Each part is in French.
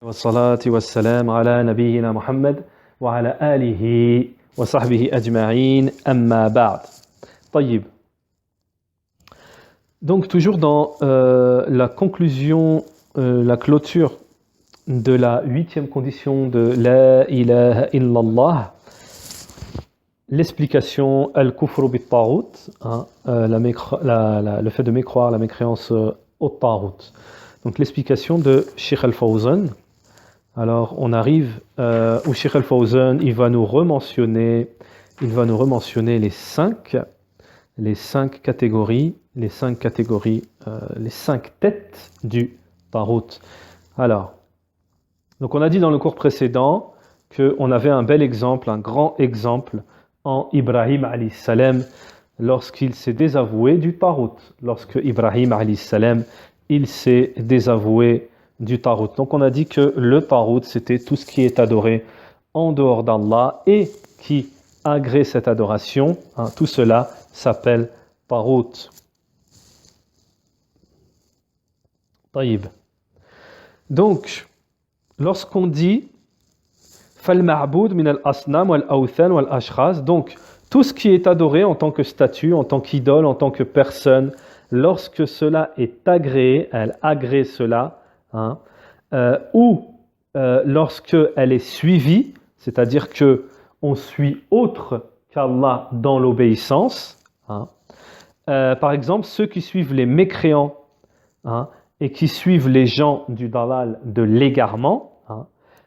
والصلاة والسلام على نبينا محمد وعلى آله وصحبه أجمعين أما بعد. طيب. Donc toujours dans la conclusion, la clôture de la 8e condition de La ilaha illallah, l'explication al-kufru bit-taghut, le fait de mécroire, la mécréance au taghut. Donc l'explication de Cheikh Al-Fawzan. Alors on arrive où Cheikh Al-Fawzan, il va nous rementionner les cinq catégories, les cinq têtes du taghut. Alors, donc on a dit dans le cours précédent qu'on avait un bel exemple, un grand exemple en Ibrahim alayhi salam lorsqu'il s'est désavoué du taghut, lorsque Ibrahim alayhi salam il s'est désavoué du taghut. Donc on a dit que le taghut c'était tout ce qui est adoré en dehors d'Allah et qui agrée cette adoration, tout cela s'appelle taghut. Taïb. Donc lorsqu'on dit فَالْمَعْبُودُ مِنَ الْأَصْنَامِ وَالْأَوْثَانِ وَالْأَشْخَاص, donc tout ce qui est adoré en tant que statue, en tant qu'idole, en tant que personne, lorsque cela est agréé, elle agrée cela, ou lorsque elle est suivie, c'est-à-dire que on suit autre qu'Allah dans l'obéissance, par exemple ceux qui suivent les mécréants et qui suivent les gens du dalal, de l'égarement,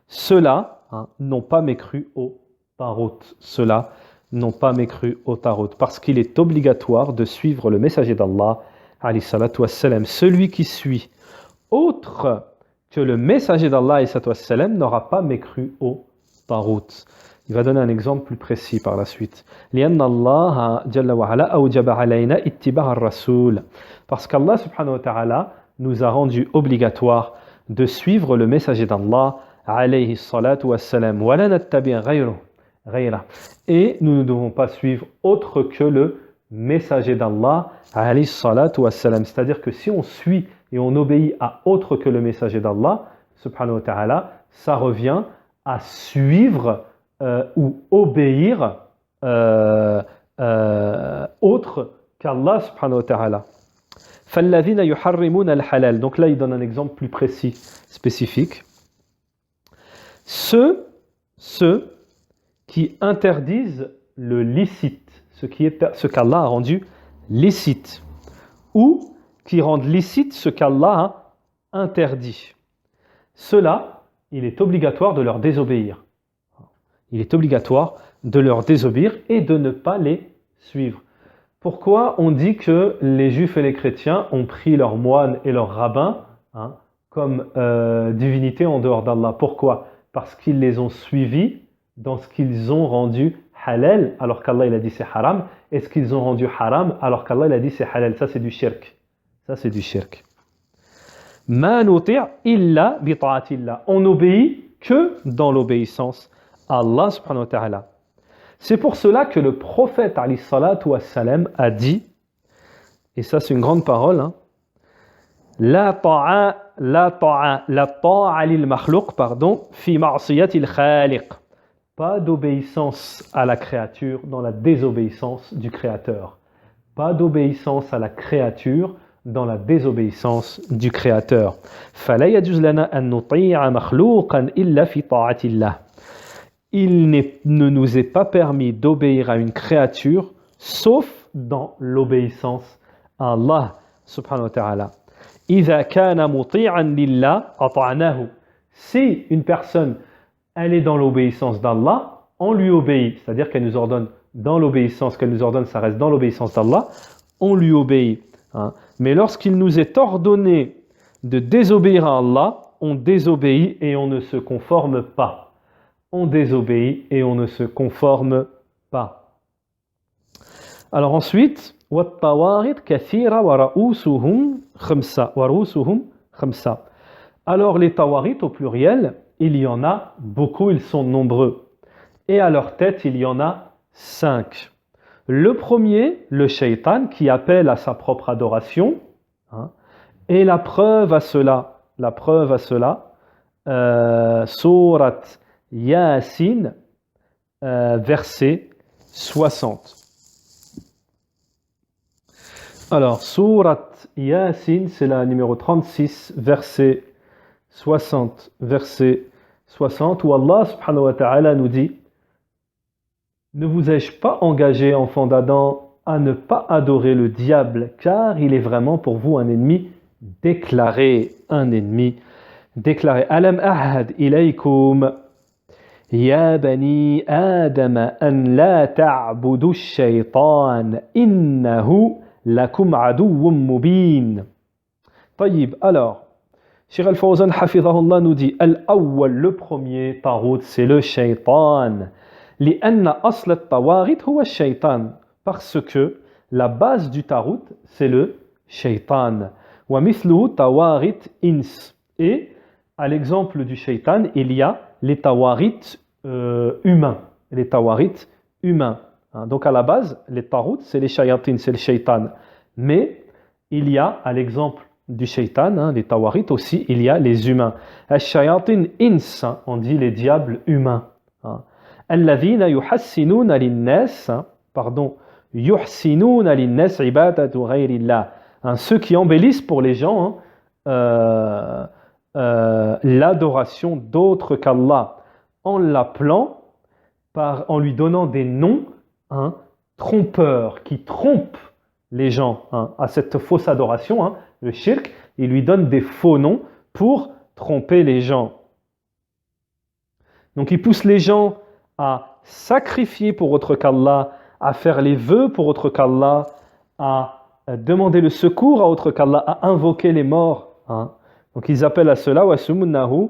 ceux-là n'ont pas mécru au taghut. Ceux-là n'ont pas mécru au taghut, parce qu'il est obligatoire de suivre le messager d'Allah, alayhi salatu wassalam. Celui qui suit autre que le messager d'Allah, alayhi salatu wassalam, n'aura pas mécru au taghut. Il va donner un exemple plus précis par la suite. لأن الله جل وعلا أوجب علينا اتباع الرسول. Parce qu'Allah subhanahu wa ta'ala nous a rendu obligatoire de suivre le messager d'Allah, alayhi salatu wassalam. ولا نتبع غيره. Et nous ne devons pas suivre autre que le messager d'Allah, alayhi salatu wassalam. C'est-à-dire que si on suit et on obéit à autre que le messager d'Allah, subhanahu wa ta'ala, ça revient à suivre ou obéir autre qu'Allah subhanahu wa ta'ala. فَالَّذِينَ يُحَرِّمُونَ الْحَلَالِ. Donc là, il donne un exemple plus précis, spécifique. Ceux qui interdisent le licite, ce qu'Allah a rendu licite, ou qui rendent licite ce qu'Allah a interdit. Cela, il est obligatoire de leur désobéir. Il est obligatoire de leur désobéir et de ne pas les suivre. Pourquoi on dit que les juifs et les chrétiens ont pris leurs moines et leurs rabbins comme divinités en dehors d'Allah? Pourquoi? Parce qu'ils les ont suivis dans ce qu'ils ont rendu halal alors qu'Allah il a dit c'est haram, et ce qu'ils ont rendu haram alors qu'Allah il a dit c'est halal. Ça c'est du shirk. Ça c'est du shirk. Ma nuti' illa bi ta'atillah. On n'obéit que dans l'obéissance à Allah subhanahu wa ta'ala. C'est pour cela que le prophète alayhi salatu wassalam a dit, et ça c'est une grande parole, la ta'a lil makhluq, fi ma'siyatil khaliq. Pas d'obéissance à la créature dans la désobéissance du créateur. Pas d'obéissance à la créature dans la désobéissance du créateur. فلا يجوز لنا أن نطيع مخلوقا إلا في طاعة الله. Il ne nous est pas permis d'obéir à une créature sauf dans l'obéissance à Allah subhanahu wa ta'ala. إذا كان مطيعا لله أطعناه. Si une personne elle est dans l'obéissance d'Allah, on lui obéit, c'est-à-dire qu'elle nous ordonne dans l'obéissance, qu'elle nous ordonne, ça reste dans l'obéissance d'Allah, on lui obéit. Mais lorsqu'il nous est ordonné de désobéir à Allah, on désobéit et on ne se conforme pas. On désobéit et on ne se conforme pas. Alors ensuite, وَالطَّوَاغِطْ كَثِيرًا وَرَؤُوسُهُمْ خَمْسَةٌ. Alors les tawarit au pluriel, il y en a beaucoup, ils sont nombreux. Et à leur tête, il y en a 5. Le premier, le shaitan, qui appelle à sa propre adoration. Et la preuve à cela, Surat Yasin, verset 60. Alors, Surat Yasin, c'est la numéro 36, verset 60, où Allah subhanahu wa ta'ala nous dit: ne vous ai-je pas engagé, enfants d'Adam, à ne pas adorer le diable, car il est vraiment pour vous un ennemi déclaré. Un ennemi déclaré. Alam ahad ilaykum ya bani Adam an la ta'budu shaytan innahu lakum aduwwum mubin. Tayyib, alors, Cheikh Al-Fawzan hafidhahullah nous dit: Al-awwal, le premier tarout, c'est le shaytan. لأن أصل الطواغيت هو الشيطان, parce que la base du tarout c'est le shaytan. ومثله طواغيت ins, et à l'exemple du shaytan il y a les tawarit humains, les tawarit humains. Donc à la base les tarout c'est les shayatines, c'est le shaytan, mais il y a à l'exemple du shaytan, les tawarit aussi, il y a les humains. الشياطين ins, on dit les diables humains. الذين يحسنون للناس, يحسنون للناس عبادة غير الله, ceux qui embellissent pour les gens l'adoration d'autres qu'Allah, en l'appelant, en lui donnant des noms trompeurs, qui trompent les gens à cette fausse adoration, le shirk, il lui donne des faux noms pour tromper les gens. Donc il pousse les gens à sacrifier pour autre qu'Allah, à faire les vœux pour autre qu'Allah, à demander le secours à autre qu'Allah, à invoquer les morts. Donc ils appellent à cela wasumunnahu,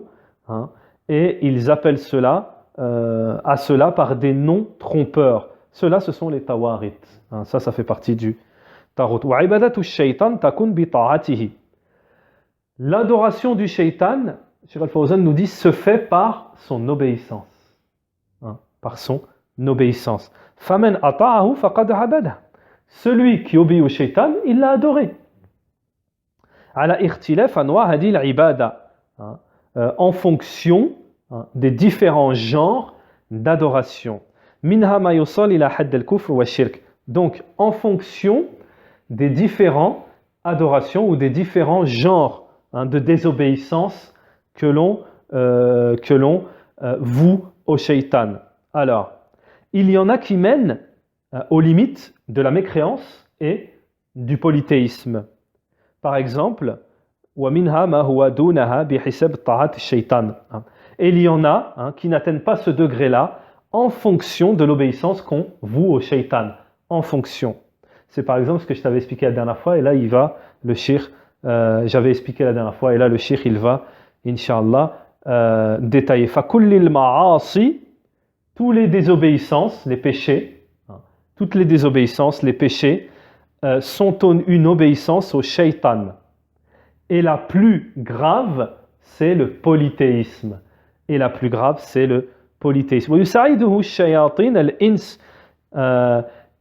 et ils appellent cela à cela par des noms trompeurs. Cela, ce sont les tawarit. Ça fait partie du tarot. Wa ibadatu shaytan takun bi ta'atihi. L'adoration du shaytan, Cheikh Al-Fawzan nous dit, se fait par son obéissance. Par son obéissance. Faman ata'ahu faqad abada. Celui qui obéit au shaytan, il l'a adoré. Ala ikhtilaf anwa hadi al-ibada, en fonction des différents genres d'adoration. Minha ma yusal ila hadd al-kufr wa shirk. Donc en fonction des différents adorations ou des différents genres de désobéissance que l'on voue au shaytan. Alors, il y en a qui mènent aux limites de la mécréance et du polythéisme. Par exemple, وَمِنْهَا مَا هُوَ دُونَهَا بِحِسَبِ طَاعَةِ الشَّيْطَانِ. Et il y en a qui n'atteignent pas ce degré-là en fonction de l'obéissance qu'on voue au shaytan. En fonction. C'est par exemple ce que je t'avais expliqué la dernière fois, et là il va, le shir, j'avais expliqué la dernière fois, et là le shir il va, Inch'Allah, détailler. فَكُلِّ الْمَعَاصِي, tous les désobéissances, les péchés, toutes les désobéissances, les péchés, sont une obéissance au shaytan. Et la plus grave, c'est le polythéisme. Et la plus grave, c'est le polythéisme. ويساعده الشياطين الإنس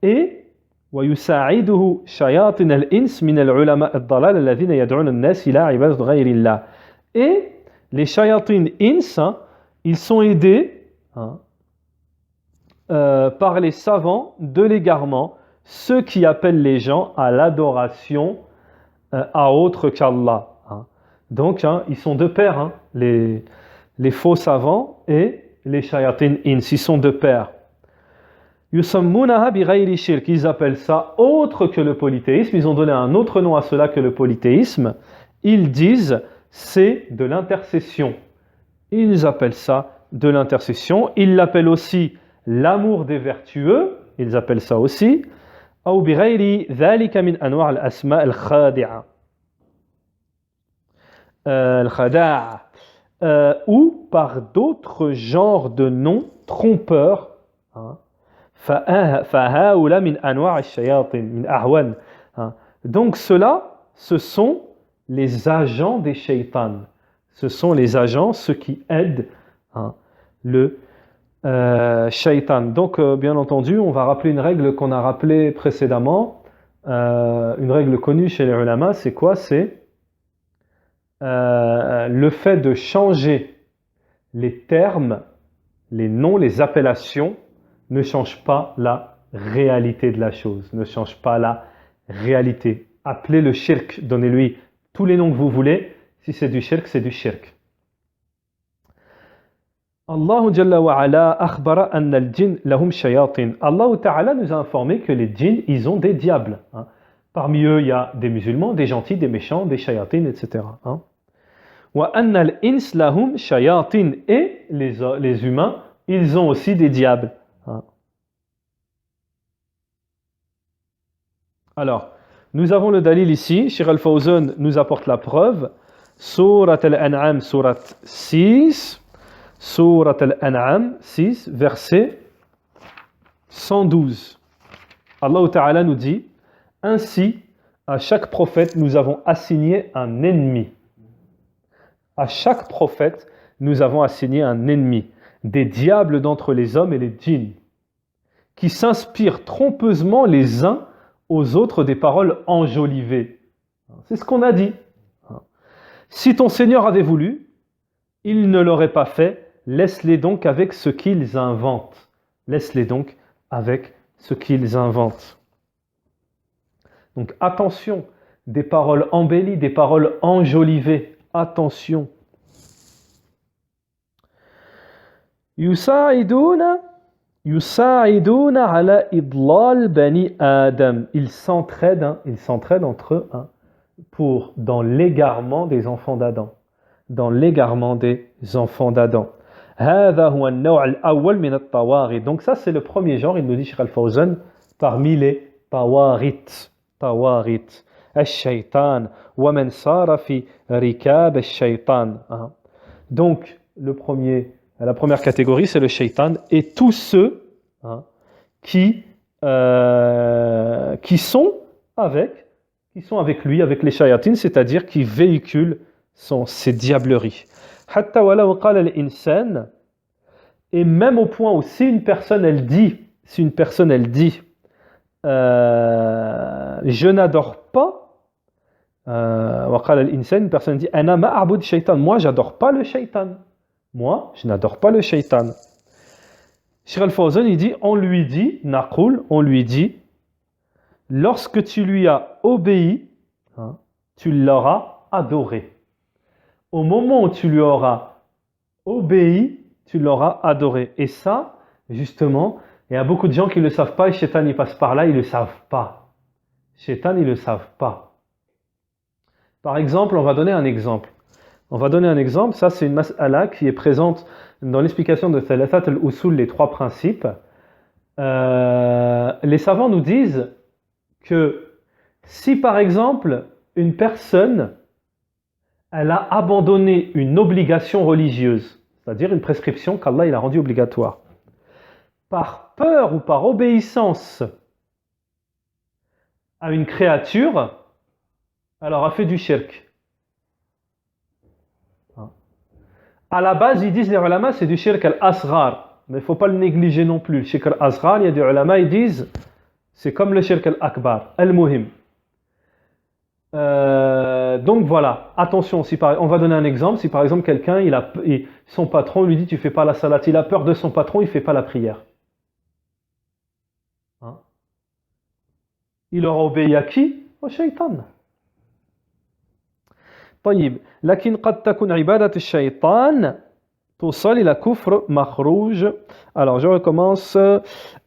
et ويساعده شياطين الإنس من العلماء الضلال الذين يدعون الناس إلى عبادة غير الله. Et les shayatin ins, ils sont aidés par les savants de l'égarement, ceux qui appellent les gens à l'adoration à autre qu'Allah. Donc, ils sont de pair, les faux savants et les shayatin ins, ils sont de pair. Yusammunaha bi ghayri shirk, ils appellent ça autre que le polythéisme, ils ont donné un autre nom à cela que le polythéisme. Ils disent c'est de l'intercession. Ils appellent ça de l'intercession. Ils l'appellent aussi l'amour des vertueux, ils appellent ça aussi. أو بغير ذلك من أنواع الأسماء الخادعة. الخداع. Ou par d'autres genres de noms trompeurs. فهؤلاء من أنواع الشياطين من أهوان. Donc ceux-là, ce sont les agents des shaitans. Ce sont les agents, ceux qui aident le shaitan. Donc, bien entendu, on va rappeler une règle qu'on a rappelée précédemment, une règle connue chez les ulama, c'est quoi? C'est le fait de changer les termes, les noms, les appellations ne changent pas la réalité de la chose, ne changent pas la réalité. Appelez le shirk, donnez-lui tous les noms que vous voulez. Si c'est du shirk, c'est du shirk. Allah Jalla wa Ala akhbara anna al-jinn lahum shayatin. Allah Ta'ala nous a informé que les djinns, ils ont des diables. Hein. Parmi eux, il y a des musulmans, des gentils, des méchants, des shayatin, etc. Hein. Wa anna al-ins lahum shayatin. Et les humains, ils ont aussi des diables. Hein. Alors, nous avons le dalil ici. Cheikh Al-Fawzan nous apporte la preuve. Surat Al-An'am, surat 6. Surat Al-An'am 6, verset 112. Allah Ta'ala nous dit: ainsi, à chaque prophète, nous avons assigné un ennemi. À chaque prophète, nous avons assigné un ennemi, des diables d'entre les hommes et les djinns, qui s'inspirent trompeusement les uns aux autres des paroles enjolivées. C'est ce qu'on a dit. Si ton Seigneur avait voulu, il ne l'aurait pas fait. Laisse-les donc avec ce qu'ils inventent. Laisse-les donc avec ce qu'ils inventent. Donc attention, des paroles embellies, des paroles enjolivées. Attention. Yusa'iduna ala idlal bani Adam. Ils s'entraident entre eux dans l'égarement des enfants d'Adam. Dans l'égarement des enfants d'Adam. Donc ça c'est le premier genre, il nous dit Cheikh Al-Fawzan, parmi les tawarit. Ash-shaytan wa man sara fi rikab ash-shaytan. Donc la première catégorie c'est le shaytan et tous ceux qui sont avec lui, avec les shayatines, c'est-à-dire qui véhiculent ses diableries. Et même au point où si une personne elle dit je n'adore pas, une personne dit moi j'adore pas le shaitan, moi je n'adore pas le shaitan. Cheikh Al-Fawzan il dit on lui dit lorsque tu lui as obéi, tu l'auras adoré. Au moment où tu lui auras obéi, tu l'auras adoré. Et ça, justement, il y a beaucoup de gens qui ne le savent pas et Shaitan il passe par là, ils ne le savent pas. Shaitan, ils ne le savent pas. Par exemple, on va donner un exemple. Ça c'est une mas'ala qui est présente dans l'explication de Thalathat al-Usul, les trois principes. Les savants nous disent que si par exemple, une personne elle a abandonné une obligation religieuse, c'est-à-dire une prescription qu'Allah il a rendue obligatoire, par peur ou par obéissance à une créature, elle aura fait du shirk. À la base, ils disent les ulama, c'est du shirk al-asghar, mais il ne faut pas le négliger non plus. Le shirk al-asghar, il y a des ulama, ils disent, c'est comme le shirk al-akbar, al-muhim. Donc voilà, attention, on va donner un exemple. Si par exemple quelqu'un, son patron lui dit tu fais pas la salat, il a peur de son patron, il fait pas la prière. Il aura obéi à qui? Au shaitan. طيب لكن قد تكون عبادة الشيطان توصل إلى كفر مخروج. Alors je recommence.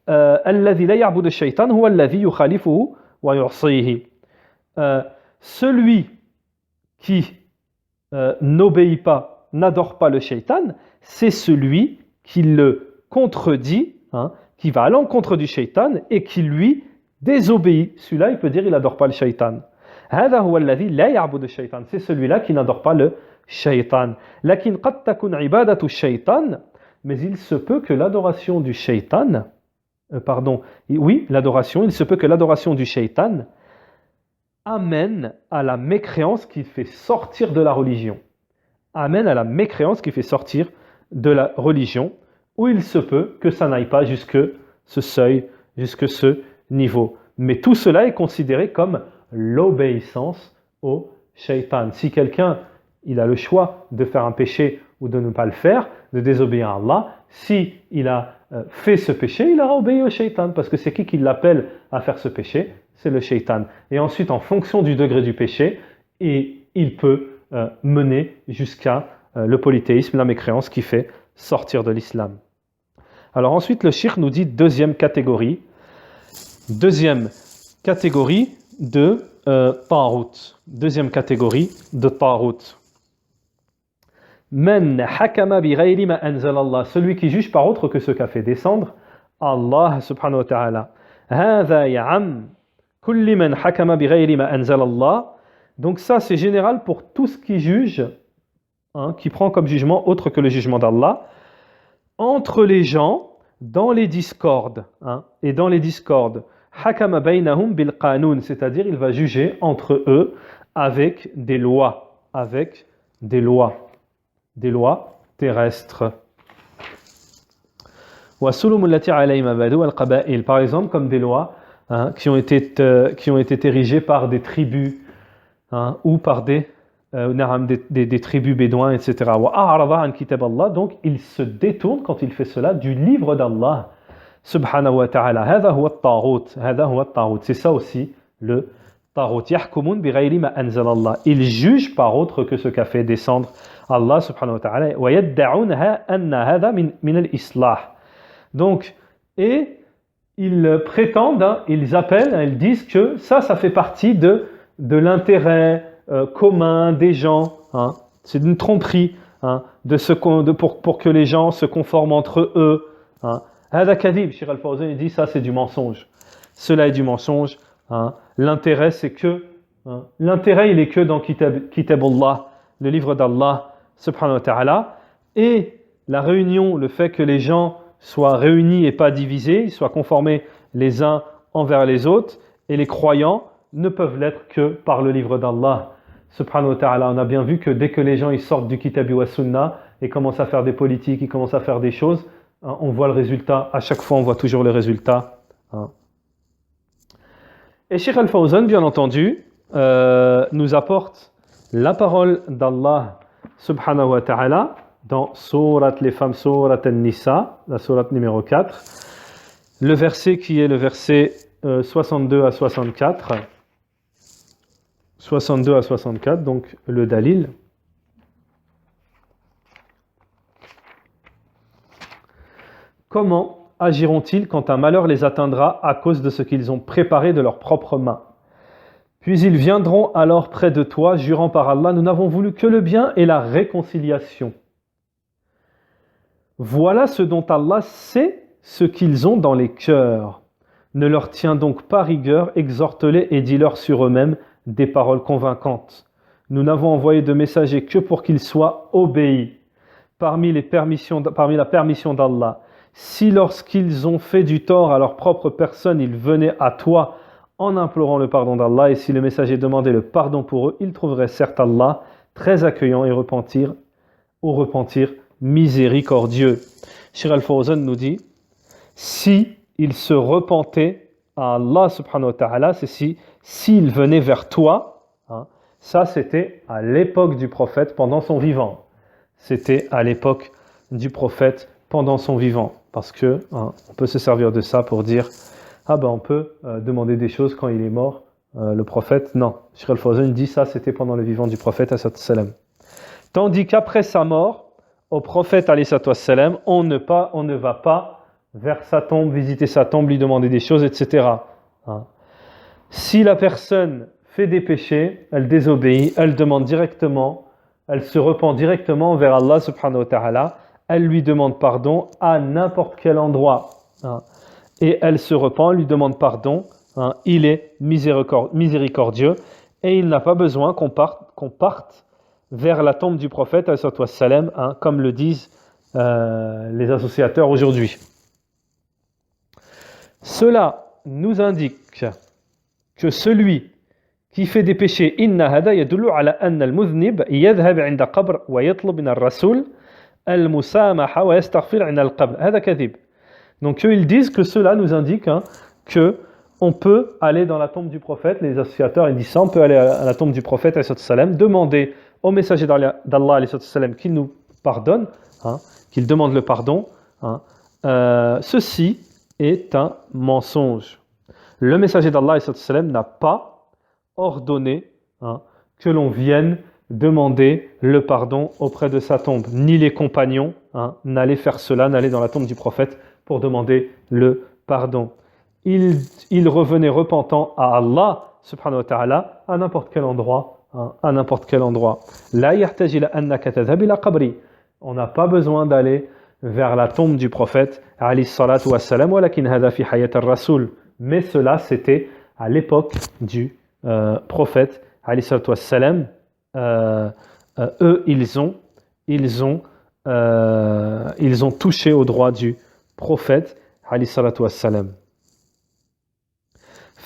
الذي لا يعبد الشيطان هو الذي يخالفه ويعصيه. Celui qui n'obéit pas, n'adore pas le shaitan, c'est celui qui le contredit, qui va à l'encontre du shaitan et qui lui désobéit. Celui-là, il peut dire il n'adore pas le shaitan. C'est celui-là qui n'adore pas le shaitan. Mais il se peut que l'adoration du shaitan, il se peut que l'adoration du shaitan amène à la mécréance qui fait sortir de la religion. Ou il se peut que ça n'aille pas jusque ce seuil, jusque ce niveau. Mais tout cela est considéré comme l'obéissance au shaitan. Si quelqu'un il a le choix de faire un péché ou de ne pas le faire, de désobéir à Allah. Si il a fait ce péché, il aura obéi au shaitan, parce que c'est qui l'appelle à faire ce péché? C'est le shaitan. Et ensuite, en fonction du degré du péché, et il peut mener jusqu'à le polythéisme, la mécréance qui fait sortir de l'islam. Alors ensuite, le shirk nous dit deuxième catégorie de ta'out. Deuxième catégorie de ta'out. Men hakama bi ghayri ma anzala Allah, celui qui juge par autre que ce qu'a fait descendre Allah subhanahu wa ta'ala. Hadha ya'am kulli man hakama bi ghayri ma anzala Allah. Donc ça c'est général pour tout ce qui juge, qui prend comme jugement autre que le jugement d'Allah, entre les gens, dans les discordes, et dans les discordes, hakama baynahum bil qanun, c'est-à-dire il va juger entre eux avec des lois terrestres. Par exemple, comme des lois qui ont été érigées par des tribus ou par des tribus bédouins, etc. Donc il se détourne quand il fait cela du livre d'Allah subhanahu wa ta'ala. C'est ça aussi le taghut. Il juge par autre que ce qu'a fait descendre Allah subhanahu wa ta'ala. Donc, et ils prétendent, ils appellent, ils disent que ça fait partie de l'intérêt commun des gens. C'est une tromperie pour que les gens se conforment entre eux. Hada kadhib, Cheikh Al-Fawzan dit ça c'est du mensonge. Cela est du mensonge. L'intérêt c'est que l'intérêt il est que dans Kitabullah, le livre d'Allah subhanahu wa ta'ala, et la réunion, le fait que les gens soient réunis et pas divisés, ils soient conformés les uns envers les autres, et les croyants ne peuvent l'être que par le livre d'Allah subhanahu wa ta'ala. On a bien vu que dès que les gens ils sortent du Kitabi wa Sunnah et commencent à faire des politiques, ils commencent à faire des choses, on voit le résultat, à chaque fois on voit toujours le résultat. Et Cheikh Al-Fawzan, bien entendu, nous apporte la parole d'Allah subhanahu wa ta'ala dans Sourate les femmes, Sourate An-Nisa, la sourate numéro 4, le verset qui est le verset 62 à 64. 62 à 64, donc le dalil. Comment agiront-ils quand un malheur les atteindra à cause de ce qu'ils ont préparé de leurs propres mains? Puis ils viendront alors près de toi, jurant par Allah, nous n'avons voulu que le bien et la réconciliation. Voilà ce dont Allah sait ce qu'ils ont dans les cœurs. Ne leur tiens donc pas rigueur, exhorte-les et dis-leur sur eux-mêmes des paroles convaincantes. Nous n'avons envoyé de messagers que pour qu'ils soient obéis parmi la permission d'Allah. Si lorsqu'ils ont fait du tort à leur propre personne, ils venaient à toi en implorant le pardon d'Allah, et si le messager demandait le pardon pour eux, ils trouveraient certes Allah très accueillant et repentir miséricordieux. Cheikh Al-Fawzan nous dit, si ils se repentaient à Allah subhanahu wa ta'ala, c'est s'ils venaient vers toi, ça c'était à l'époque du prophète pendant son vivant. C'était à l'époque du prophète pendant son vivant. Parce que on peut se servir de ça pour dire on peut demander des choses quand il est mort, le prophète. Non, Cheikh Al-Fawzan dit ça c'était pendant le vivant du prophète salam. Tandis qu'après sa mort, au prophète salam, on ne va pas vers sa tombe, visiter sa tombe, lui demander des choses, etc. Si la personne fait des péchés, elle désobéit, elle demande directement, elle se repent directement vers Allah subhanahu wa ta'ala, elle lui demande pardon à n'importe quel endroit. Et elle se repent, lui demande pardon, il est miséricordieux, et il n'a pas besoin qu'on parte vers la tombe du prophète, comme le disent les associateurs aujourd'hui. Cela nous indique que celui qui fait des péchés, inna hada yadullu ala anna al-mudhnib yadhhab 'inda qabr wa yatlub min ar-rasul al-musamaha wa yastaghfir 'inda al-qabr. Hada kadhib. Donc eux, ils disent que cela nous indique que on peut aller dans la tombe du prophète, les associateurs ils disent ça, on peut aller à la tombe du prophète demander au messager d'Allah qu'il nous pardonne, qu'il demande le pardon, ceci est un mensonge. Le messager d'Allah n'a pas ordonné que l'on vienne demander le pardon auprès de sa tombe. Ni les compagnons n'allaient faire cela, n'allaient dans la tombe du prophète pour demander le pardon. Il revenait repentant à Allah subhanahu wa ta'ala à n'importe quel endroit. À n'importe quel endroit. La yahtaj ila annaka tadhhab ila qabri. On n'a pas besoin d'aller vers la tombe du prophète alayhi salatu wassalam, walakin hadha fi hayat ar-rasul. Mais cela c'était à l'époque du prophète alayhi salatu wassalam. Eux ils ont touché au droit du prophète alayhi salatu wassalam.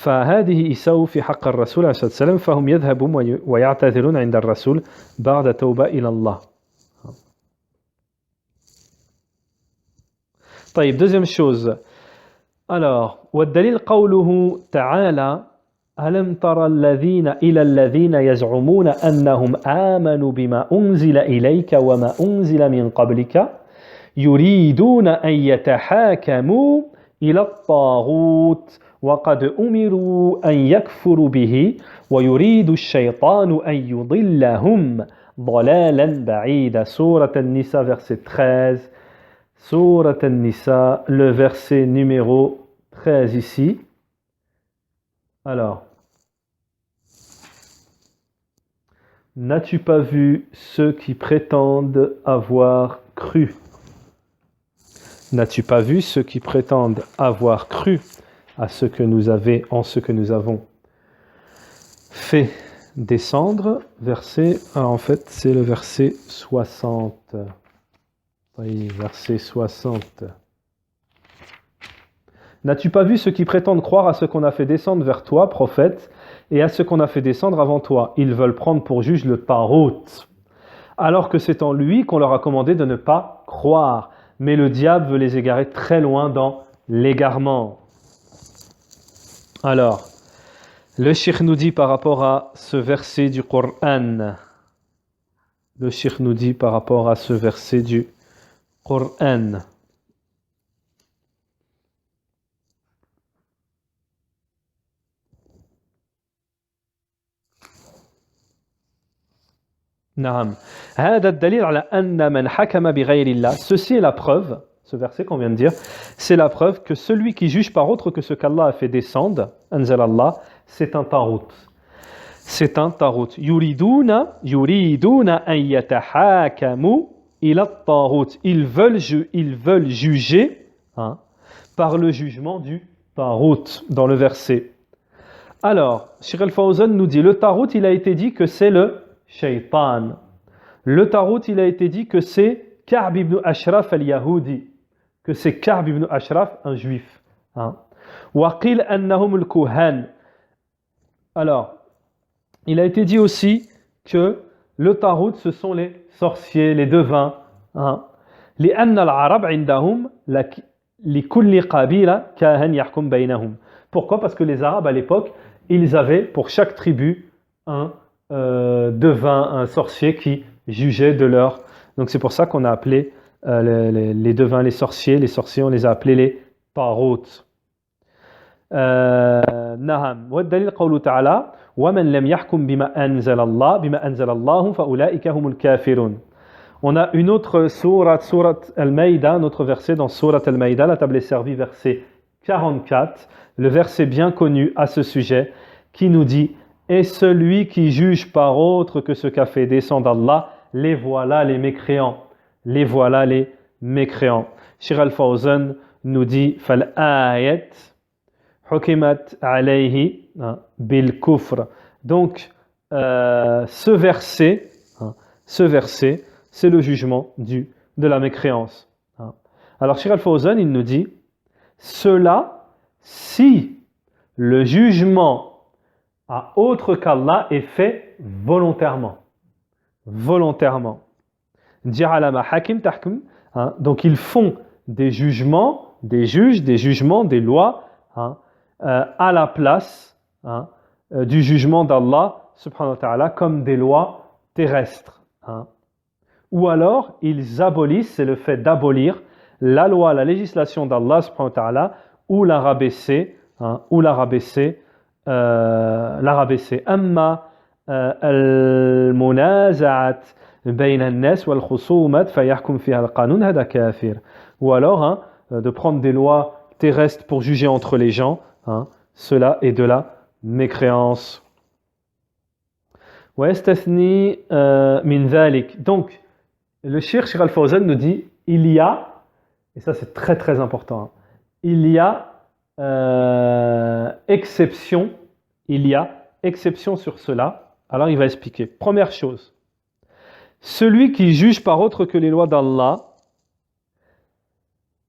فهذه إساءة في حق الرسول عليه الصلاة والسلام فهم يذهبون ويعتذرون عند الرسول بعد توبة إلى الله. طيب, deuxième chose. Alors, والدليل قوله تعالى ألم تر الذين إلى الذين يزعمون أنهم آمنوا بما أنزل إليك وما أنزل من قبلك يريدون أن يتحاكموا إلى الطاغوت وقد أمروا أن يكفروا به ويريد الشيطان أن يضلهم ضلالا بعيدا. Sourate An-Nisa, verset 13. Sourate An-Nisa, le verset numéro 13 ici. Alors, n'as-tu pas vu ceux qui prétendent avoir cru? N'as-tu pas vu ceux qui prétendent avoir cru en ce que nous avons fait descendre? Verset, en fait, c'est le verset 60. Oui, verset 60. N'as-tu pas vu ceux qui prétendent croire à ce qu'on a fait descendre vers toi, prophète, et à ce qu'on a fait descendre avant toi? Ils veulent prendre pour juge le Tarot, alors que c'est en lui qu'on leur a commandé de ne pas croire. Mais le diable veut les égarer très loin dans l'égarement. Alors, le cheikh nous dit par rapport à ce verset du Coran. Le cheikh nous dit par rapport à ce verset du Coran. Naam. هذا الدليل على أن من حكم بغير الله. Ceci est la preuve, ce verset qu'on vient de dire, c'est la preuve que celui qui juge par autre que ce qu'Allah a fait descendre, anzal Allah, c'est un tarot. C'est un tarot. yuriduna an yatahakamu ila tarot. Ils veulent juger par le jugement du tarot dans le verset. Alors, Shaykh al-Fawzan nous dit, le tarot, il a été dit que c'est le Shaitan. Le tarot, il a été dit que c'est Ka'b ibn Ashraf al-Yahudi, que c'est Ka'b ibn Ashraf, un juif. Waqil annahum al-Kuhan. Alors, il a été dit aussi que le tarot, ce sont les sorciers, les devins. لأن العرب عندهم لكل قبيلة كاهن يحكم بينهم. Pourquoi? Parce que les Arabes à l'époque, ils avaient pour chaque tribu un devin, un sorcier qui jugeait de leur. Donc c'est pour ça qu'on a appelé les devins les sorciers on les a appelés les tarot. نعم والدليل قوله تعالى ومن لم يحكم بما أنزل الله فأولئك هم الكافرون. On a une autre sourate Al-Maïda, un autre verset dans sourate Al-Maïda, la table est servie, verset 44, le verset bien connu à ce sujet, qui nous dit « Et celui qui juge par autre que ce qu'a fait descendre Allah, les voilà les mécréants. » Les voilà les mécréants. Shaykh al-Fawzan nous dit « Fal-ayat hukimat alayhi bil kufr » Donc, ce verset, c'est le jugement de la mécréance. Alors, Shaykh al-Fawzan, il nous dit « Cela, si le jugement à autre qu'Allah est fait volontairement. » Volontairement. Donc, ils font des jugements, des jugements, des lois à la place du jugement d'Allah, subhanahu wa ta'ala, comme des lois terrestres. ou alors ils abolissent, c'est le fait d'abolir la loi, la législation d'Allah subhanahu wa ta'ala, ou la rabaisser, ou la rabaisser, Amma al-munaza'at bayna an-nas wal khusumat fayahkum fiha al-qanun hada kafir. Ou alors de prendre des lois terrestres pour juger entre les gens, cela est de la mécréance. Wa yastathni min dhalik. Donc le Cheikh Al-Fawzan nous dit il y a, et ça c'est très très important, il y a exception sur cela. Alors il va expliquer. Première chose, celui qui juge par autre que les lois d'Allah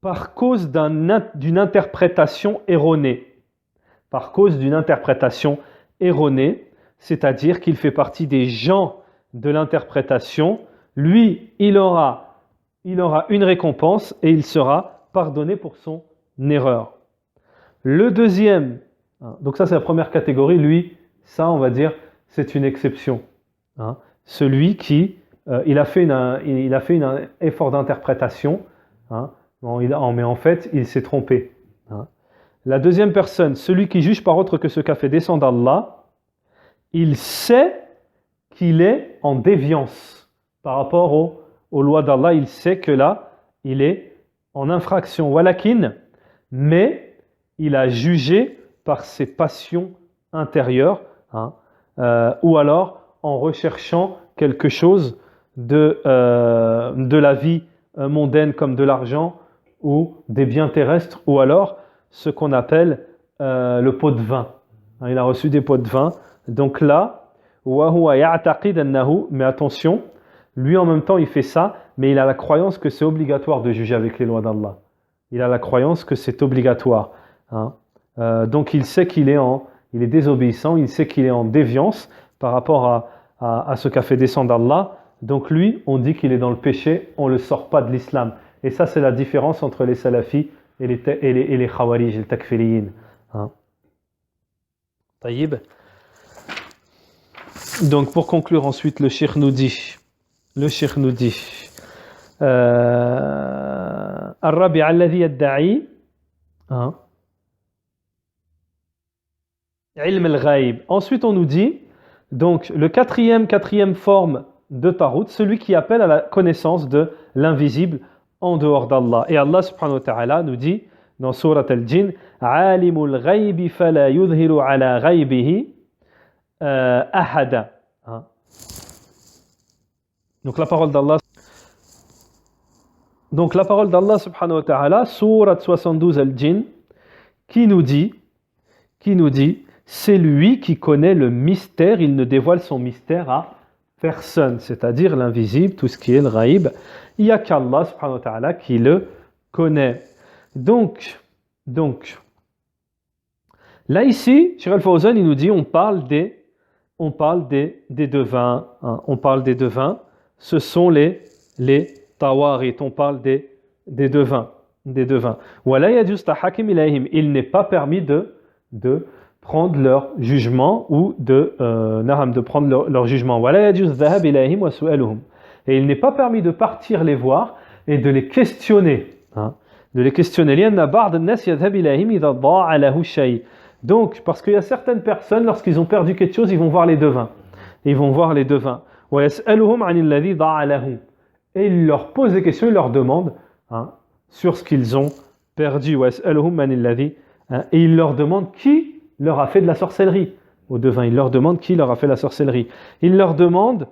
par cause d'une interprétation erronée. Par cause d'une interprétation erronée, c'est-à-dire qu'il fait partie des gens de l'interprétation, lui, il aura une récompense et il sera pardonné pour son erreur. Le deuxième, donc ça c'est la première catégorie, lui, ça on va dire, c'est une exception. Celui qui, il a fait un effort d'interprétation, mais en fait il s'est trompé. La deuxième personne, celui qui juge par autre que ce qu'a fait descendre Allah, il sait qu'il est en déviance par rapport aux lois d'Allah, il sait que là, il est en infraction. Walakin, mais il a jugé par ses passions intérieures, ou alors en recherchant quelque chose de la vie mondaine comme de l'argent ou des biens terrestres, ou alors ce qu'on appelle le pot de vin. Il a reçu des pots de vin. Donc là, mais attention, lui en même temps il fait ça, mais il a la croyance que c'est obligatoire de juger avec les lois d'Allah. Il a la croyance que c'est obligatoire. Donc il sait qu'il est désobéissant, il sait qu'il est en déviance par rapport à ce qu'a fait descendre Allah. Donc lui, on dit qu'il est dans le péché, on ne le sort pas de l'islam. Et ça, c'est la différence entre les salafis et les khawarij, les takfiriyin. Taïb. Donc pour conclure ensuite, le cheikh nous dit الرابع الذي يدعي علم الغيب. Ensuite on nous dit donc le quatrième forme de tarout, celui qui appelle à la connaissance de l'invisible en dehors d'Allah. Et Allah subhanahu wa ta'ala nous dit dans sourate al-Jinn alimul ghaybi fala yudhiru ala ghaybihi ahada. Donc la parole d'Allah subhanahu wa ta'ala, sourate 72 al-Jinn, qui nous dit c'est lui qui connaît le mystère, il ne dévoile son mystère à personne, c'est-à-dire l'invisible, tout ce qui est le ghaib, il n'y a qu'Allah subhanahu wa ta'ala qui le connaît. Donc là ici, Cheikh Al-Fawzan il nous dit on parle des devins, on parle des devins, ce sont les tawarit, on parle des devins. Wala yajuz tahakim ilayhim, il n'est pas permis de prendre leur jugement ou de prendre leur jugement. Wala yajuz dhahab ilayhim wa su'aluhum, et il n'est pas permis de partir les voir et de les questionner. Lianna ba'd an-nas yadhhab ilayhim idha da'a lahu shay. Donc parce qu'il y a certaines personnes, lorsqu'ils ont perdu quelque chose, ils vont voir les devins. Wa yas'aluhum 'an alladhi da'a lahu, et ils leur posent des questions, ils leur demandent sur ce qu'ils ont perdu. Wa yas'aluhum 'an alladhi, et ils leur demandent qui leur a fait de la sorcellerie. Aux devins, ils leur demandent qui leur a fait la sorcellerie. Ils leur demandent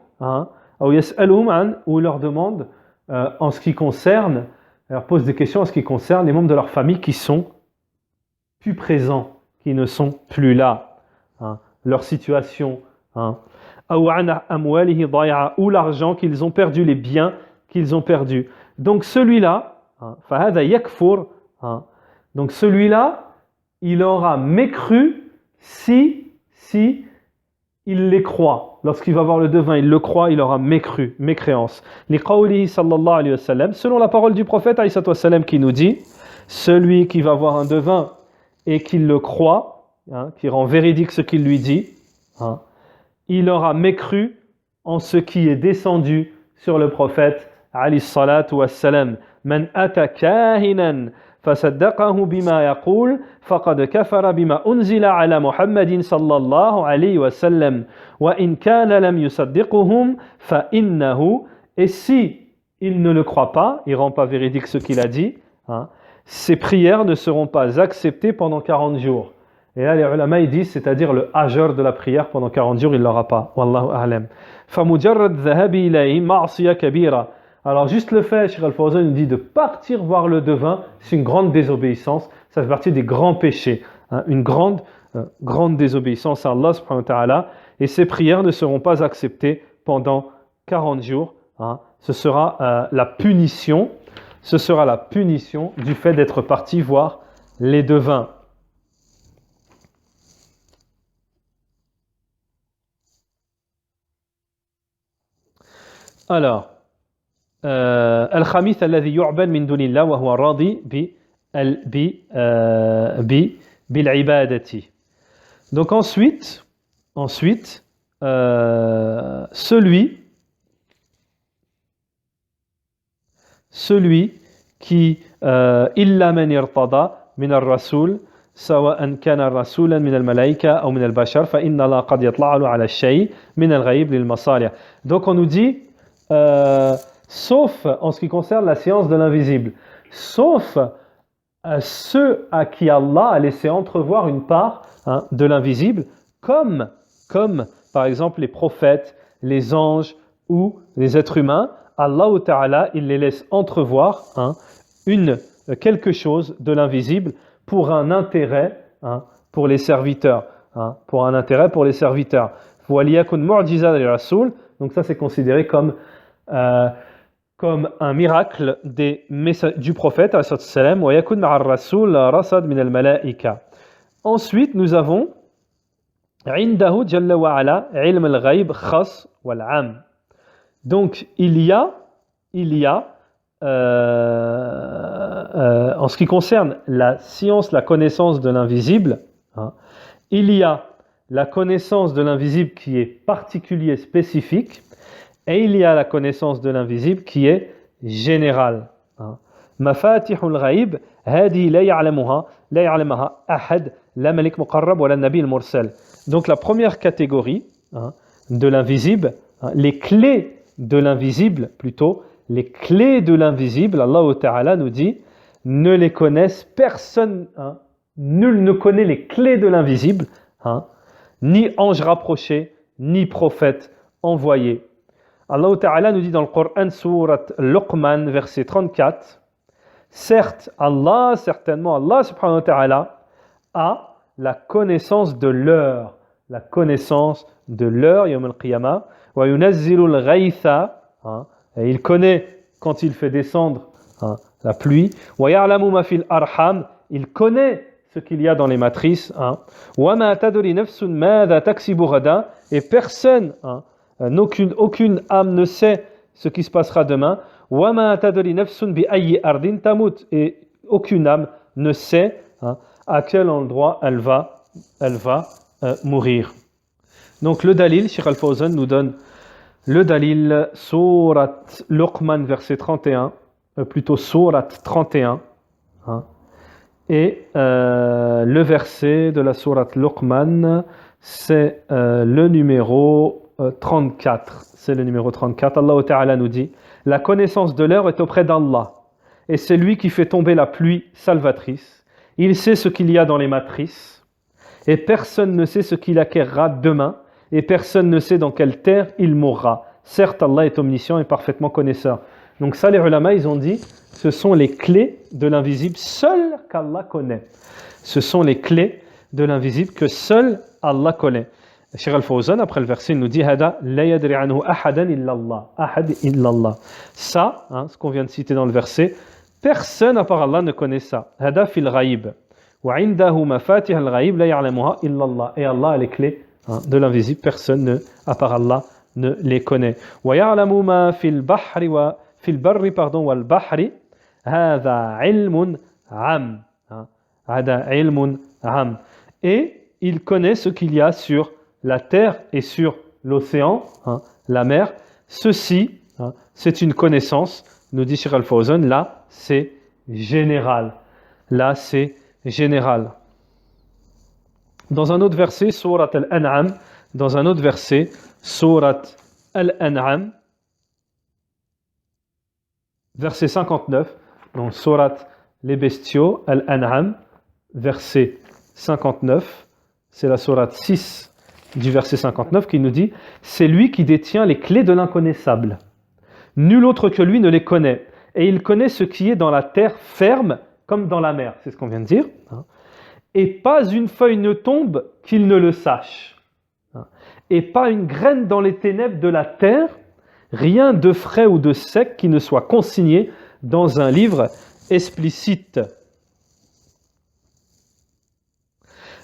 ou ils leur demandent en ce qui concerne, leur posent des questions en ce qui concerne les membres de leur famille qui sont plus présents, qui ne sont plus là, leur situation, ou l'argent qu'ils ont perdu, les biens qu'ils ont perdus. Donc celui-là, donc celui-là, il aura mécru si il les croit. Lorsqu'il va voir le devin, il le croit, il aura mécréance. Liqawlihi sallallahu alayhi wa sallam, selon la parole du prophète alayhi wa sallam qui nous dit, celui qui va voir un devin et qui le croit, qui rend véridique ce qu'il lui dit, il aura mécru en ce qui est descendu sur le prophète alayhi salatu wassalam. Man ata kahinan فصدقه بما يقول فقد كفر بما أنزل على محمد صلى الله عليه وسلم وإن كان لم يصدقهم فإنه. Et si il ne le croit pas, il ne rend pas véridique ce qu'il a dit, hein, ses prières ne seront pas acceptées pendant 40 jours. Et là les ulama ils disent, c'est-à-dire le hajr de la prière pendant 40 jours, il ne l'aura pas. Wallahu a'lam. فمجرد ذهاب إليه معصية كبيرة. Alors juste le fait, Cheikh Al-Fawzan nous dit de partir voir le devin, c'est une grande désobéissance, ça fait partie des grands péchés, hein, une grande désobéissance à Allah subhanahu wa ta'ala, et ces prières ne seront pas acceptées pendant 40 jours, hein. Ce sera la punition du fait d'être parti voir les devins. Alors, الخميس الذي يعبد من دون الله وهو راضي بالعبادة. Donc ensuite celui qui إلا من ارتضى من الرسول سواء كان رسولا من الملائكة أو من البشر فإن الله قد يطلع على الشيء من الغيب للمصالح. Donc on nous dit sauf en ce qui concerne la science de l'invisible, sauf ceux à qui Allah a laissé entrevoir une part, hein, de l'invisible, comme par exemple les prophètes, les anges ou les êtres humains, Allah Ta'ala, il les laisse entrevoir, hein, quelque chose de l'invisible pour un intérêt, hein, pour les serviteurs, hein, pour un intérêt pour les serviteurs. Donc ça c'est considéré comme un miracle du prophète. Ensuite, nous avons donc il y a en ce qui concerne la science, la connaissance de l'invisible, hein, il y a la connaissance de l'invisible qui est particulière, spécifique, et il y a la connaissance de l'invisible qui est générale. Mafatihul ghaib, hadi la ya'lamuha ahad, la malik muqarrab wa la nabi al-mursal. Donc la première catégorie, hein, de l'invisible, hein, les clés de l'invisible plutôt, les clés de l'invisible, Allah Ta'ala nous dit, ne les connaissent personne, hein, nul ne connaît les clés de l'invisible, hein, ni ange rapproché, ni prophète envoyé. Allah Ta'ala nous dit dans le Coran, sourate Luqman, verset 34, certes, certainement Allah subhanahu wa ta'ala a la connaissance de l'heure, yawm al-qiyamah, wa yunazzilu al-ghaytha, et il connaît quand il fait descendre, hein, la pluie, wa ya'lamu ma fil arham, il connaît ce qu'il y a dans les matrices, hein, wa ma tadri nafsun madha taksibu ghadan, et personne, hein, aucune âme ne sait ce qui se passera demain. Et aucune âme ne sait, hein, à quel endroit elle va mourir. Donc le dalil, Cheikh Al-Fawzan nous donne le dalil, sourate Luqman, verset 31, plutôt sourate 31, hein, et le verset de la sourate Luqman, c'est le numéro 34, c'est le numéro 34. Allah Ta'ala nous dit, la connaissance de l'heure est auprès d'Allah, et c'est lui qui fait tomber la pluie salvatrice. Il sait ce qu'il y a dans les matrices, et personne ne sait ce qu'il acquérera demain, et personne ne sait dans quelle terre il mourra. Certes, Allah est omniscient et parfaitement connaisseur. Donc ça, les ulama, ils ont dit, ce sont les clés de l'invisible, seul qu'Allah connaît. Ce sont les clés de l'invisible que seul Allah connaît. Cheikh Al-Fawzan, après le verset, il nous dit Hada la yadri anhu ahadan illallah. Ahad illallah. Ça, hein, ce qu'on vient de citer dans le verset, personne à part Allah ne connaît ça. Hada fil ghaib. Wa indahu mafatih al-ghaib la ya'lamuha illallah. Et Allah a les clés, hein, de l'invisible, personne à part Allah ne les connaît. Wa ya'lamu ma fil bahri wa fil barri wal bahri. Hada ilmun am. Hada ilmun am. Et il connaît ce qu'il y a sur la terre et sur l'océan, hein, la mer. Ceci hein. C'est une connaissance, nous dit Cheikh Al-Fawzan, là c'est général. Là c'est général. Dans un autre verset, Surat Al-An'am, dans un autre verset, Surat Al-An'am, verset 59, donc Surat les bestiaux, Al-An'am, verset 59, c'est la Surat 6 du verset 59 qui nous dit « C'est lui qui détient les clés de l'inconnaissable. Nul autre que lui ne les connaît. Et il connaît ce qui est dans la terre ferme comme dans la mer. » C'est ce qu'on vient de dire. Et pas une feuille ne tombe qu'il ne le sache. Et pas une graine dans les ténèbres de la terre, rien de frais ou de sec qui ne soit consigné dans un livre explicite.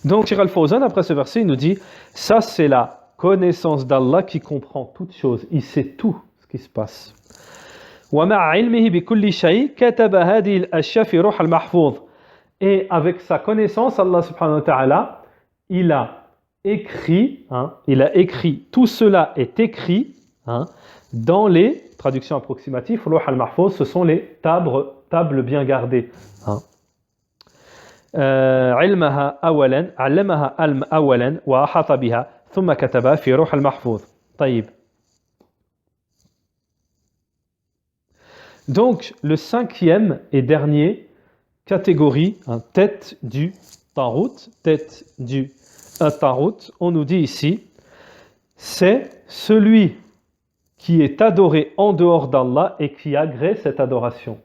Donc, Cheikh Al-Fawzan, après ce verset, il nous dit, ça c'est la connaissance d'Allah qui comprend toutes choses. Il sait tout ce qui se passe. Et avec sa connaissance, Allah subhanahu wa ta'ala, il a écrit, tout cela est écrit dans les traductions approximatives, Ruh al-Mahfouz, ce sont les tables bien gardées. علمها أولا علمها أولا وأحاط بها ثم كتبها في روح المحفوظ. طيب. Donc le cinquième et dernier catégorie, tête du Tarout, on nous dit ici, c'est celui qui est adoré en dehors d'Allah et qui agrée cette adoration.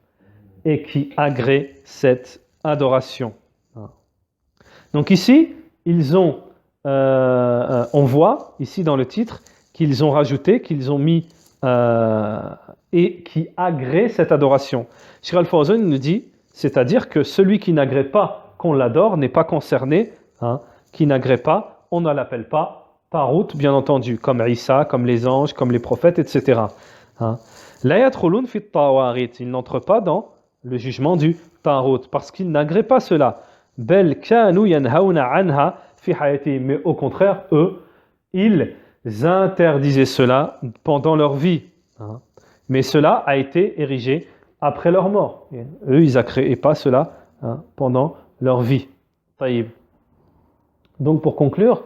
Donc ici, on voit ici dans le titre qu'ils ont rajouté, qu'ils ont mis et qui agrée cette adoration. Cheikh Al-Fawzan nous dit, c'est-à-dire que celui qui n'agrée pas qu'on l'adore n'est pas concerné, qui n'agrée pas, on ne l'appelle pas Tarout, bien entendu, comme Isa, comme les anges, comme les prophètes, etc. La yadkhulun fi at-tawarit, ils n'entrent pas dans le jugement du Tarout, parce qu'ils n'agréent pas cela. Bel kanu yanhauna anha fi hayati, mais au contraire, eux, ils interdisaient cela pendant leur vie. Mais cela a été érigé après leur mort. Et eux, ils n'agréaient pas cela pendant leur vie. Taïb. Donc pour conclure,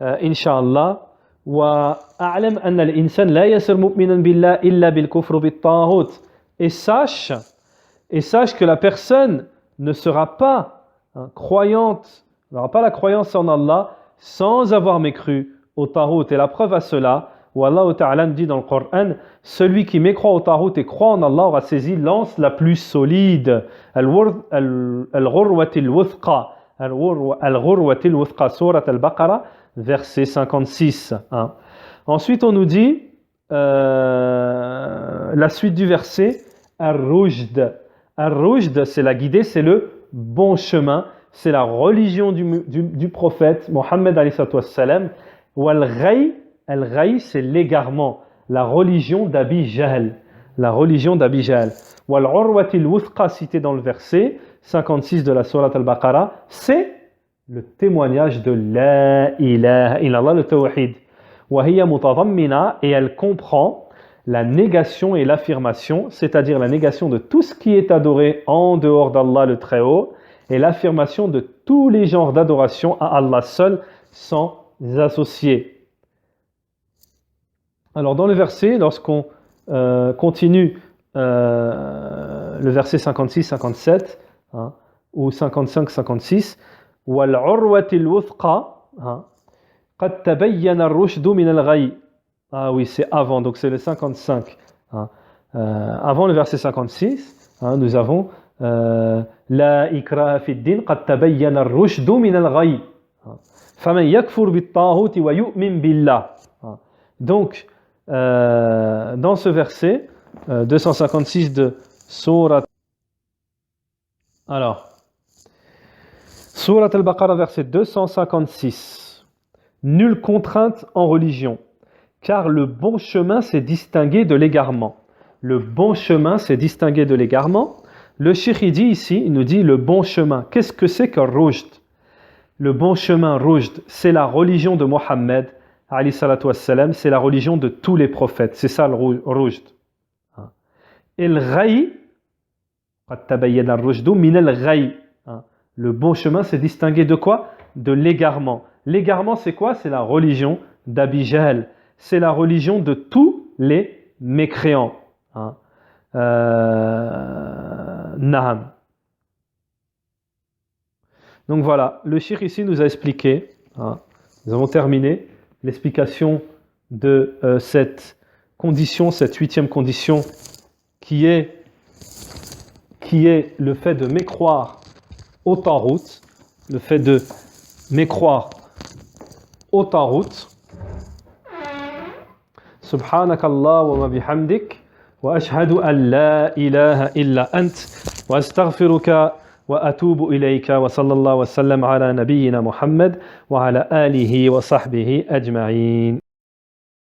Inch'Allah, وأعلم أن الإنسان لا يصير مؤمنا بالله إلا بالكفر بالطاغوت. Et sache que la personne ne sera pas croyante, n'aura pas la croyance en Allah sans avoir mécru au Tarout. Et la preuve à cela, où Allah Ta'ala dit dans le Coran, celui qui mécroit au Tarout et croit en Allah aura saisi l'anse la plus solide. Al-Ghurwatil Wuthqa, Al-Ghurwatil Wuthqa, Surat Al-Baqarah, verset 56. Ensuite, on nous dit la suite du verset, Ar-Rujd. Ar-Rujd, c'est la guidée, c'est le bon chemin, c'est la religion du prophète Mohammed alayhi salam. Ou al-Ghayy, c'est l'égarement, la religion d'Abi Jahl. Ou al-Urwatil Wuthqa, cité dans le verset 56 de la Sourate Al-Baqarah, c'est le témoignage de La ilaha illallah, le tawhid. Wa hiya mutadammina, et elle comprend la négation et l'affirmation, c'est-à-dire la négation de tout ce qui est adoré en dehors d'Allah le Très-Haut, et l'affirmation de tous les genres d'adoration à Allah seul, sans associer. Alors dans le verset, lorsqu'on continue le verset 56-57, ou 55-56, وَالْعُرْوَةِ الْوُثْقَى قَدْ تَبَيَّنَ الرُّشْدُ مِنَ الْغَيِّ. Ah oui, c'est avant, donc c'est le 55. Avant le verset 56, nous avons La ikraha fi ddin qad tabayyana ar-rushdu min al-ghayy. Faman yakfur bit-taghut wa yu'min billah. Donc, dans ce verset 256 de Surat. Alors, Surat Al-Baqarah, verset 256. Nulle contrainte en religion, car le bon chemin s'est distingué de l'égarement. Le bon chemin s'est distingué de l'égarement. Le cheikh dit ici, il nous dit le bon chemin. Qu'est-ce que c'est que Rujd? Le bon chemin, Rujd, c'est la religion de Mohammed, alayhi salatu wassalam, c'est la religion de tous les prophètes. C'est ça le Rujd. Et le ghaï, قد تبين الرشد من الغي. Le bon chemin, c'est distingué de quoi? De l'égarement. L'égarement, c'est quoi? C'est la religion d'Abi Jahl. C'est la religion de tous les mécréants. Naham. Donc voilà, le cheikh ici nous a expliqué, nous avons terminé l'explication de cette condition, cette 8e condition qui est le fait de mécroire au Tarout, le fait de mécroire au Tarout. Subhanakallahumma bihamdik wa ashhadu an la ilaha illa ant wa astaghfiruka wa atubu ilayka wa sallallahu wa sallam ala nabiyyina Muhammad wa ala alihi wa sahbihi ajma'in.